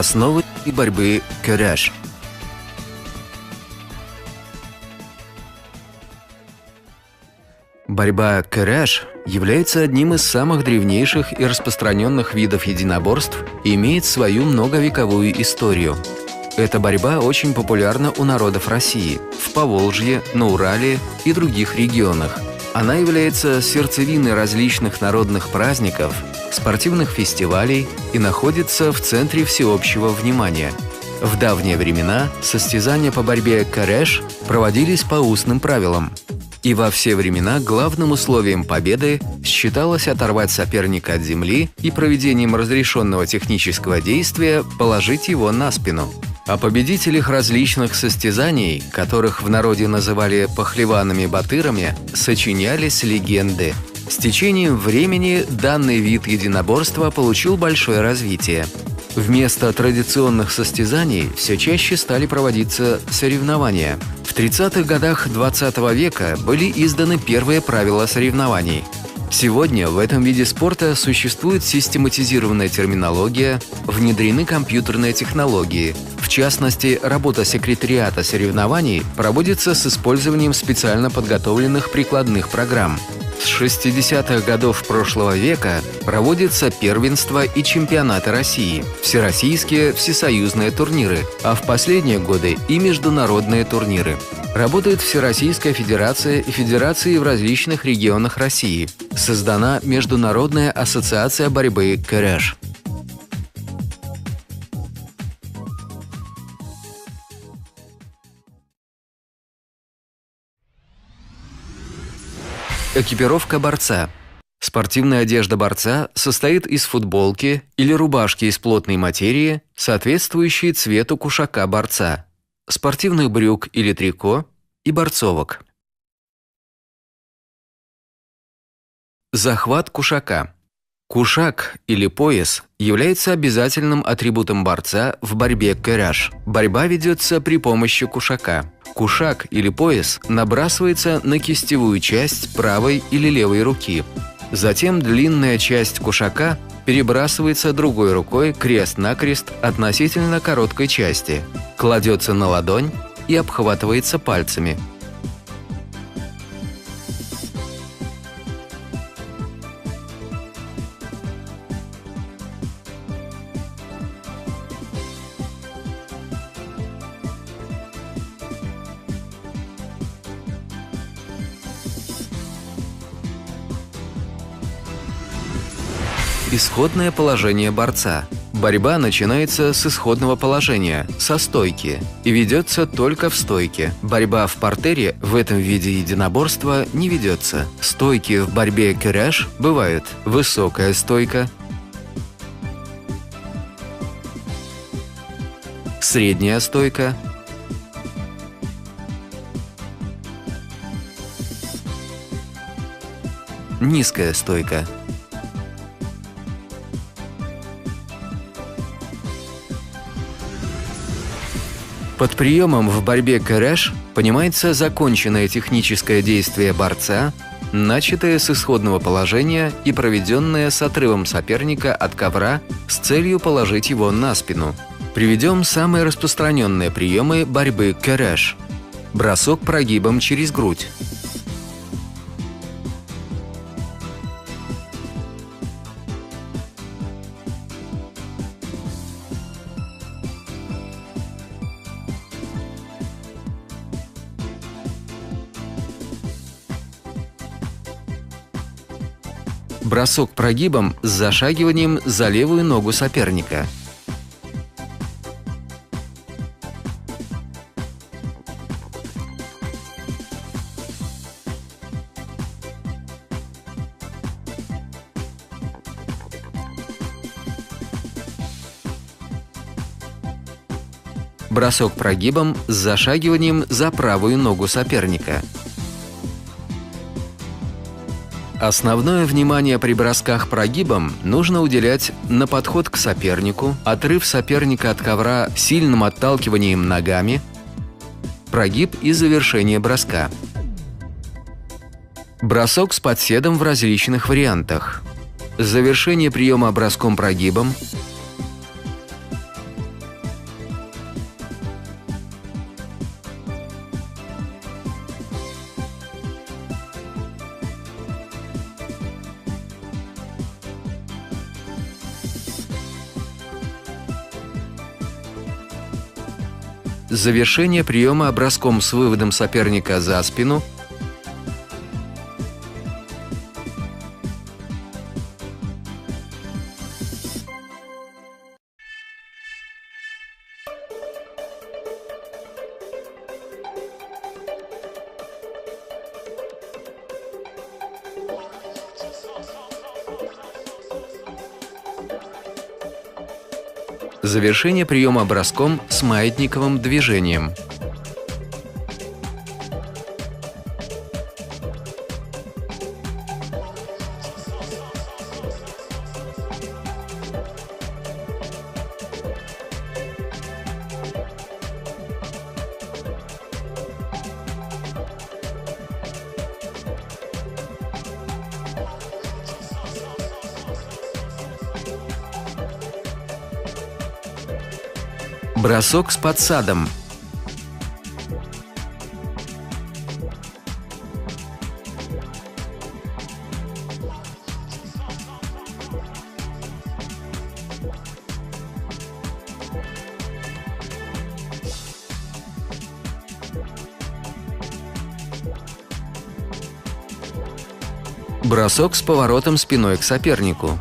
Основы борьбы кюряж. Борьба кюряж является одним из самых древнейших и распространенных видов единоборств и имеет свою многовековую историю. Эта борьба очень популярна у народов России, в Поволжье, на Урале и других регионах. Она является сердцевиной различных народных праздников, спортивных фестивалей и находится в центре всеобщего внимания. В давние времена состязания по борьбе кюряж проводились по устным правилам. И во все времена главным условием победы считалось оторвать соперника от земли и проведением разрешенного технического действия положить его на спину. О победителях различных состязаний, которых в народе называли пахлеванами-батырами, сочинялись легенды. С течением времени данный вид единоборства получил большое развитие. Вместо традиционных состязаний все чаще стали проводиться соревнования. В 30-х годах XX века были изданы первые правила соревнований. Сегодня в этом виде спорта существует систематизированная терминология, внедрены компьютерные технологии. В частности, работа секретариата соревнований проводится с использованием специально подготовленных прикладных программ. С 60-х годов прошлого века проводятся первенства и чемпионаты России, всероссийские, всесоюзные турниры, а в последние годы и международные турниры. Работает Всероссийская федерация и федерации в различных регионах России. Создана Международная ассоциация борьбы кюряж. Экипировка борца. Спортивная одежда борца состоит из футболки или рубашки из плотной материи, соответствующей цвету кушака борца, спортивных брюк или трико и борцовок. Захват кушака. Кушак или пояс является обязательным атрибутом борца в борьбе кюряж. Борьба ведется при помощи кушака. Кушак или пояс набрасывается на кистевую часть правой или левой руки. Затем длинная часть кушака перебрасывается другой рукой крест-накрест относительно короткой части, кладется на ладонь и обхватывается пальцами. Исходное положение борца. Борьба начинается с исходного положения, со стойки, и ведется только в стойке. Борьба в партере в этом виде единоборства не ведется. Стойки в борьбе кюряж бывают: высокая стойка, средняя стойка, низкая стойка. Под приемом в борьбе кюряж понимается законченное техническое действие борца, начатое с исходного положения и проведенное с отрывом соперника от ковра с целью положить его на спину. Приведем самые распространенные приемы борьбы кюряж. Бросок прогибом через грудь. Бросок прогибом с зашагиванием за левую ногу соперника. Бросок прогибом с зашагиванием за правую ногу соперника. Основное внимание при бросках прогибом нужно уделять на подход к сопернику, отрыв соперника от ковра сильным отталкиванием ногами, прогиб и завершение броска. Бросок с подседом в различных вариантах. Завершение приема броском-прогибом, Завершение приема броском с выводом соперника за спину. Завершение приема броском с маятниковым движением. Бросок с подсадом. Бросок с поворотом спиной к сопернику.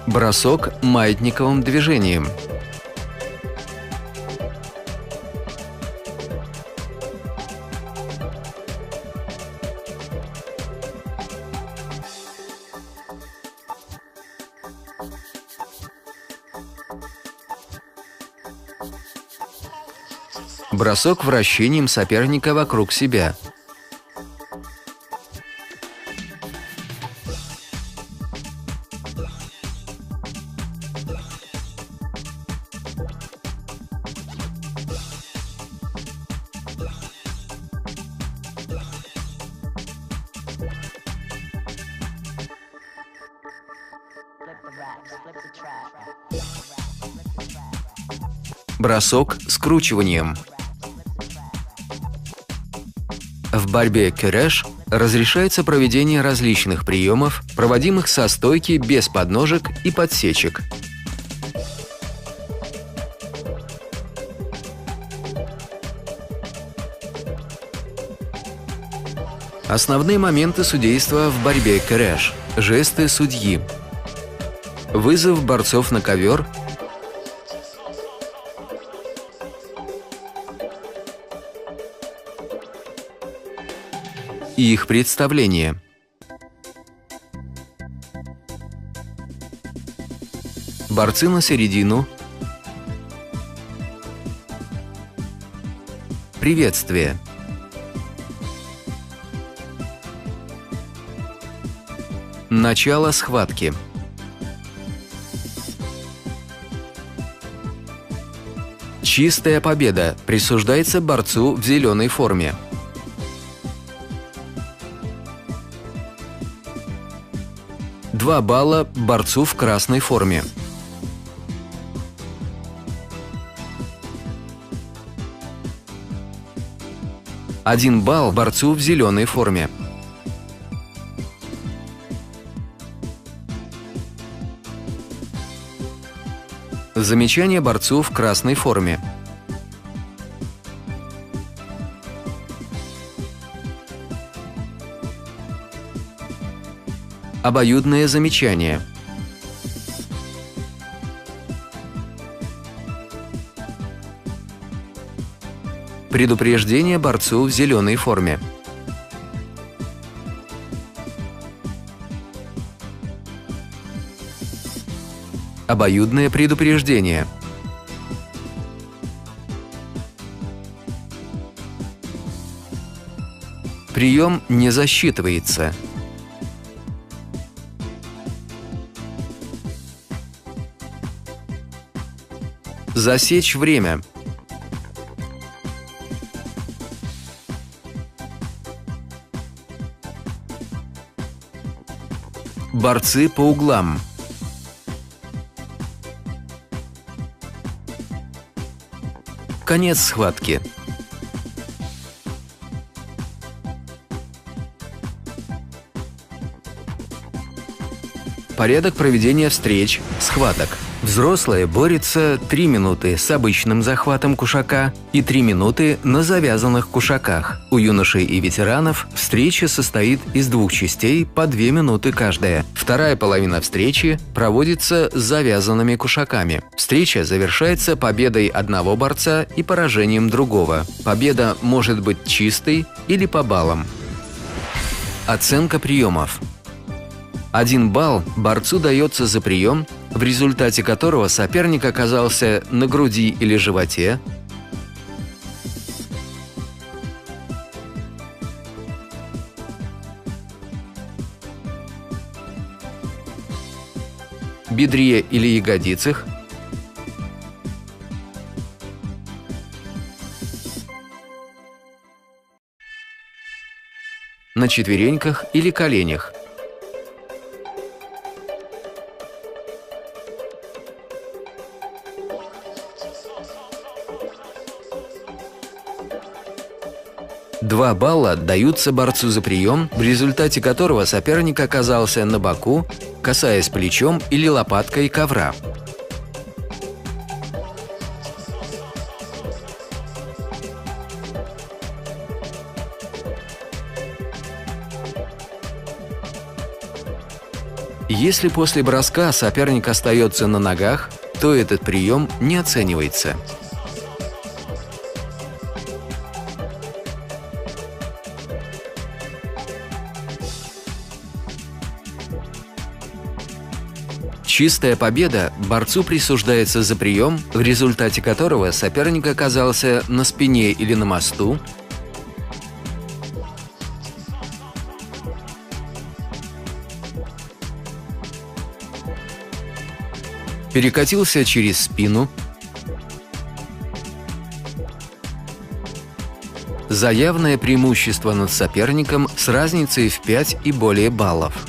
Бросок маятниковым движением. Бросок вращением соперника вокруг себя. Бросок скручиванием. В борьбе кюреш разрешается проведение различных приемов, проводимых со стойки без подножек и подсечек. Основные моменты судейства в борьбе кюреш. Жесты судьи. Вызов борцов на ковер. И их представление. Борцы на середину. Приветствие. Начало схватки. Чистая победа присуждается борцу в зеленой форме. Два балла борцу в красной форме. Один балл борцу в зеленой форме. Замечание борцу в красной форме. Обоюдное замечание. Предупреждение борцу в зеленой форме. Обоюдное предупреждение. Прием не засчитывается. Засечь время. Борцы по углам. Конец схватки. Порядок проведения встреч, схваток. Взрослые борются 3 минуты с обычным захватом кушака и 3 минуты на завязанных кушаках. У юношей и ветеранов встреча состоит из 2 частей по 2 минуты каждая. Вторая половина встречи проводится с завязанными кушаками. Встреча завершается победой одного борца и поражением другого. Победа может быть чистой или по баллам. Оценка приемов. 1 балл борцу дается за прием, в результате которого соперник оказался на груди или животе, бедре или ягодицах, на четвереньках или коленях. Два балла даются борцу за прием, в результате которого соперник оказался на боку, касаясь плечом или лопаткой ковра. Если после броска соперник остается на ногах, то этот прием не оценивается. Чистая победа борцу присуждается за прием, в результате которого соперник оказался на спине или на мосту, перекатился через спину, за явное преимущество над соперником с разницей в 5 и более баллов.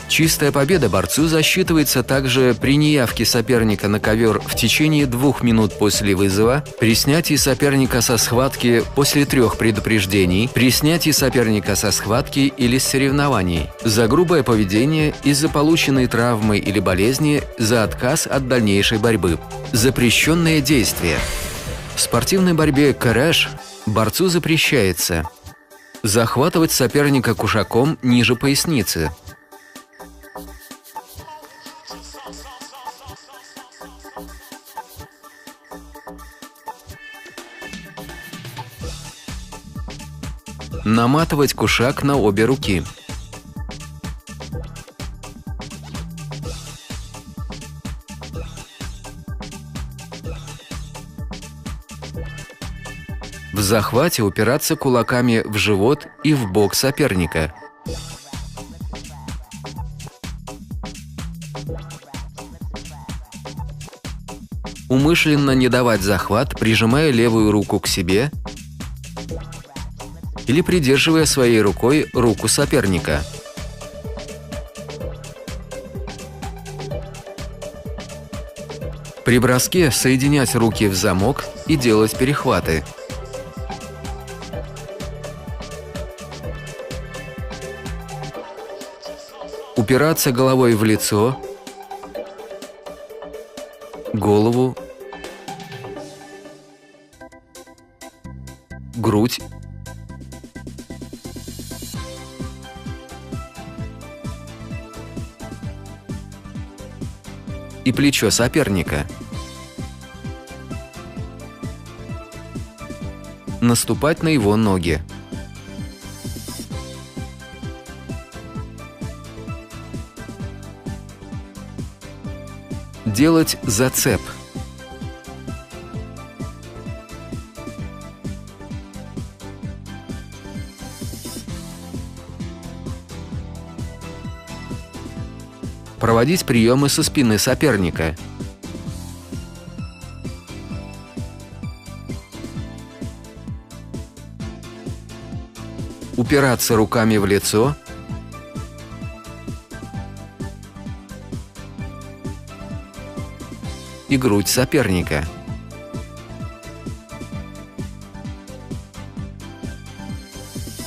Чистая победа борцу засчитывается также при неявке соперника на ковер в течение 2 минут после вызова, при снятии соперника со схватки после 3 предупреждений, при снятии соперника со схватки или с соревнований, за грубое поведение из-за полученной травмы или болезни, за отказ от дальнейшей борьбы. Запрещенные действия. В спортивной борьбе кэрэш борцу запрещается захватывать соперника кушаком ниже поясницы, наматывать кушак на обе руки, в захвате упираться кулаками в живот и в бок соперника, умышленно не давать захват, прижимая левую руку к себе или придерживая своей рукой руку соперника. При броске соединять руки в замок и делать перехваты. Упираться головой в лицо, голову, грудь, и плечо соперника. Наступать на его ноги. Делать зацеп. Проводить приемы со спины соперника. Упираться руками в лицо. и грудь соперника.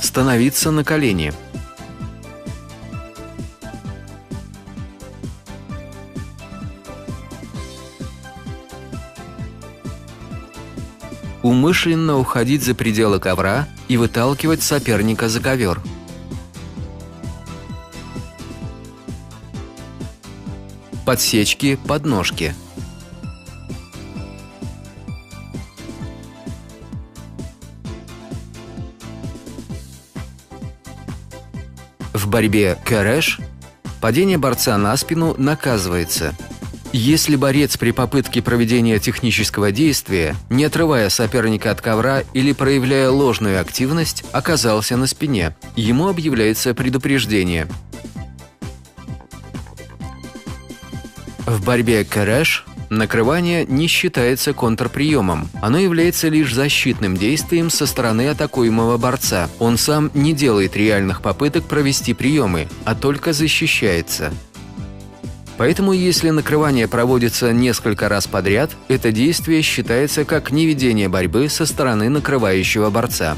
Становиться на колени. Умышленно уходить за пределы ковра и выталкивать соперника за ковер. Подсечки, подножки. В борьбе кэрэш падение борца на спину наказывается. Если борец при попытке проведения технического действия, не отрывая соперника от ковра или проявляя ложную активность, оказался на спине, ему объявляется предупреждение. В борьбе кэрэш накрывание не считается контрприемом. Оно является лишь защитным действием со стороны атакуемого борца. Он сам не делает реальных попыток провести приемы, а только защищается. Поэтому, если накрывание проводится несколько раз подряд, это действие считается как неведение борьбы со стороны накрывающего борца.